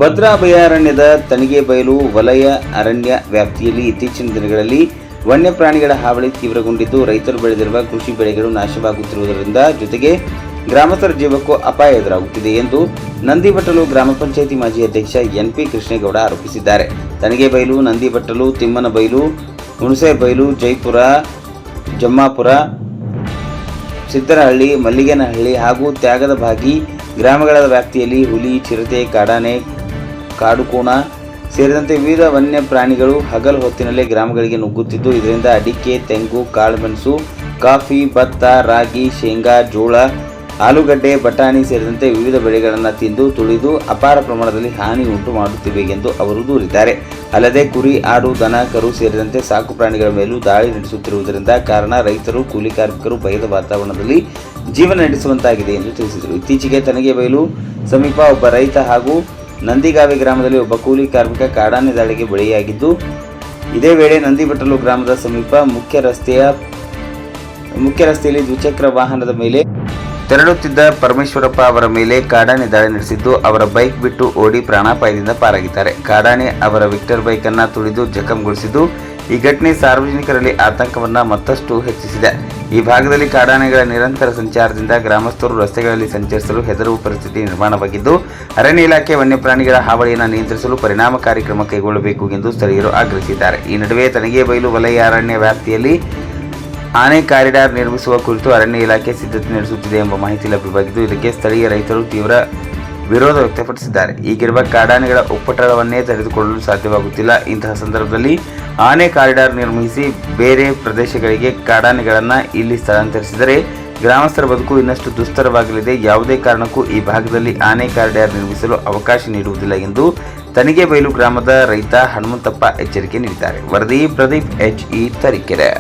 ಭದ್ರಾ ಅಭಯಾರಣ್ಯದ ತಣಿಗೇಬೈಲು ವಲಯ ಅರಣ್ಯ ವ್ಯಾಪ್ತಿಯಲ್ಲಿ ಇತ್ತೀಚಿನ ದಿನಗಳಲ್ಲಿ ವನ್ಯಪ್ರಾಣಿಗಳ ಹಾವಳಿ ತೀವ್ರಗೊಂಡಿದ್ದು, ರೈತರು ಬೆಳೆದಿರುವ ಕೃಷಿ ಬೆಳೆಗಳು ನಾಶವಾಗುತ್ತಿರುವುದರಿಂದ ಜೊತೆಗೆ ಗ್ರಾಮಸ್ಥರ ಜೀವಕ್ಕೂ ಅಪಾಯ ಎದುರಾಗುತ್ತಿದೆ ಎಂದು ನಂದಿಬಟ್ಟಲು ಗ್ರಾಮ ಪಂಚಾಯಿತಿ ಮಾಜಿ ಅಧ್ಯಕ್ಷ ಎನ್.ಪಿ. ಕೃಷ್ಣೇಗೌಡ ಆರೋಪಿಸಿದ್ದಾರೆ. ತಣಿಗೇಬೈಲು, ನಂದಿಬಟ್ಟಲು, ತಿಮ್ಮನಬೈಲು, ಹುಣಸೇಬೈಲು, ಜೈಪುರ, ಜಮ್ಮಾಪುರ, ಸಿದ್ದರಹಳ್ಳಿ, ಮಲ್ಲಿಗೇನಹಳ್ಳಿ ಹಾಗೂ ತ್ಯಾಗದ ಭಾಗಿ ಗ್ರಾಮಗಳ ವ್ಯಾಪ್ತಿಯಲ್ಲಿ ಹುಲಿ, ಚಿರತೆ, ಕಾಡಾನೆ, ಕಾಡುಕೋಣ ಸೇರಿದಂತೆ ವಿವಿಧ ವನ್ಯ ಪ್ರಾಣಿಗಳು ಹಗಲು ಹೊತ್ತಿನಲ್ಲೇ ಗ್ರಾಮಗಳಿಗೆ ನುಗ್ಗುತ್ತಿದ್ದು, ಇದರಿಂದ ಅಡಿಕೆ, ತೆಂಗು, ಕಾಳುಮೆಣಸು, ಕಾಫಿ, ಭತ್ತ, ರಾಗಿ, ಶೇಂಗಾ, ಜೋಳ, ಆಲೂಗಡ್ಡೆ, ಬಟಾಣಿ ಸೇರಿದಂತೆ ವಿವಿಧ ಬೆಳೆಗಳನ್ನು ತಿಂದು ತುಳಿದು ಅಪಾರ ಪ್ರಮಾಣದಲ್ಲಿ ಹಾನಿ ಉಂಟು ಮಾಡುತ್ತಿವೆ ಎಂದು ಅವರು ದೂರಿದ್ದಾರೆ. ಅಲ್ಲದೆ ಕುರಿ, ಆಡು, ದನ, ಕರು ಸೇರಿದಂತೆ ಸಾಕು ಪ್ರಾಣಿಗಳ ಮೇಲೂ ದಾಳಿ ನಡೆಸುತ್ತಿರುವುದರಿಂದ ಕಾರಣ ರೈತರು, ಕೂಲಿ ಕಾರ್ಮಿಕರು ಭಯದ ವಾತಾವರಣದಲ್ಲಿ ಜೀವನ ನಡೆಸುವಂತಾಗಿದೆ ಎಂದು ತಿಳಿಸಿದರು. ಇತ್ತೀಚೆಗೆ ತಣಿಗೇಬೈಲು ಸಮೀಪ ಒಬ್ಬ ರೈತ ಹಾಗೂ ನಂದಿಗಾವಿ ಗ್ರಾಮದಲ್ಲಿ ಒಬ್ಬ ಕೂಲಿ ಕಾರ್ಮಿಕ ಕಾಡಾನೆ ದಾಳಿಗೆ ಬಲಿಯಾಗಿದ್ದು, ಇದೇ ವೇಳೆ ನಂದಿಬಟ್ಟಲು ಗ್ರಾಮದ ಸಮೀಪ ಮುಖ್ಯ ರಸ್ತೆಯಲ್ಲಿ ದ್ವಿಚಕ್ರ ವಾಹನದ ಮೇಲೆ ತೆರಳುತ್ತಿದ್ದ ಪರಮೇಶ್ವರಪ್ಪ ಅವರ ಮೇಲೆ ಕಾಡಾನೆ ದಾಳಿ ನಡೆಸಿದ್ದು, ಅವರ ಬೈಕ್ ಬಿಟ್ಟು ಓಡಿ ಪ್ರಾಣಾಪಾಯದಿಂದ ಪಾರಾಗಿದ್ದಾರೆ. ಕಾಡಾನೆ ಅವರ ವಿಕ್ಟರ್ ಬೈಕ್ ಅನ್ನು ತುಳಿದು ಜಖಂಗೊಳಿಸಿದ್ದು, ಈ ಘಟನೆ ಸಾರ್ವಜನಿಕರಲ್ಲಿ ಆತಂಕವನ್ನು ಮತ್ತಷ್ಟು ಹೆಚ್ಚಿಸಿದೆ. ಈ ಭಾಗದಲ್ಲಿ ಕಾಡಾನೆಗಳ ನಿರಂತರ ಸಂಚಾರದಿಂದ ಗ್ರಾಮಸ್ಥರು ರಸ್ತೆಗಳಲ್ಲಿ ಸಂಚರಿಸಲು ಹೆದರುವ ಪರಿಸ್ಥಿತಿ ನಿರ್ಮಾಣವಾಗಿದ್ದು, ಅರಣ್ಯ ಇಲಾಖೆ ವನ್ಯಪ್ರಾಣಿಗಳ ಹಾವಳಿಯನ್ನು ನಿಯಂತ್ರಿಸಲು ಪರಿಣಾಮಕಾರಿ ಕ್ರಮ ಕೈಗೊಳ್ಳಬೇಕು ಎಂದು ಸ್ಥಳೀಯರು ಆಗ್ರಹಿಸಿದ್ದಾರೆ. ಈ ನಡುವೆ ತಣಿಗೇಬೈಲು ವಲಯ ಅರಣ್ಯ ವ್ಯಾಪ್ತಿಯಲ್ಲಿ ಆನೆ ಕಾರಿಡಾರ್ ನಿರ್ಮಿಸುವ ಕುರಿತು ಅರಣ್ಯ ಇಲಾಖೆ ಸಿದ್ಧತೆ ನಡೆಸುತ್ತಿದೆ ಎಂಬ ಮಾಹಿತಿ ಲಭ್ಯವಾಗಿದ್ದು, ಇದಕ್ಕೆ ಸ್ಥಳೀಯ ರೈತರು ತೀವ್ರ ವಿರೋಧ ವ್ಯಕ್ತಪಡಿಸಿದ್ದಾರೆ. ಈಗಿರುವ ಕಾಡಾನೆಗಳ ಉಪ್ಪಟಳವನ್ನೇ ತಡೆದುಕೊಳ್ಳಲು ಸಾಧ್ಯವಾಗುತ್ತಿಲ್ಲ. ಇಂತಹ ಸಂದರ್ಭದಲ್ಲಿ ಆನೆ ಕಾರಿಡಾರ್ ನಿರ್ಮಿಸಿ ಬೇರೆ ಪ್ರದೇಶಗಳಿಗೆ ಕಾಡಾನೆಗಳನ್ನು ಇಲ್ಲಿ ಸ್ಥಳಾಂತರಿಸಿದರೆ ಗ್ರಾಮಸ್ಥರ ಬದುಕು ಇನ್ನಷ್ಟು ದುಸ್ತರವಾಗಲಿದೆ. ಯಾವುದೇ ಕಾರಣಕ್ಕೂ ಈ ಭಾಗದಲ್ಲಿ ಆನೆ ಕಾರಿಡಾರ್ ನಿರ್ಮಿಸಲು ಅವಕಾಶ ನೀಡುವುದಿಲ್ಲ ಎಂದು ತಣಿಗೇಬೈಲು ಗ್ರಾಮದ ರೈತ ಹನುಮಂತಪ್ಪ ಎಚ್ಚರಿಕೆ ನೀಡಿದ್ದಾರೆ. ವರದಿ ಪ್ರದೀಪ್ H.E. ತರೀಕೆರೆ.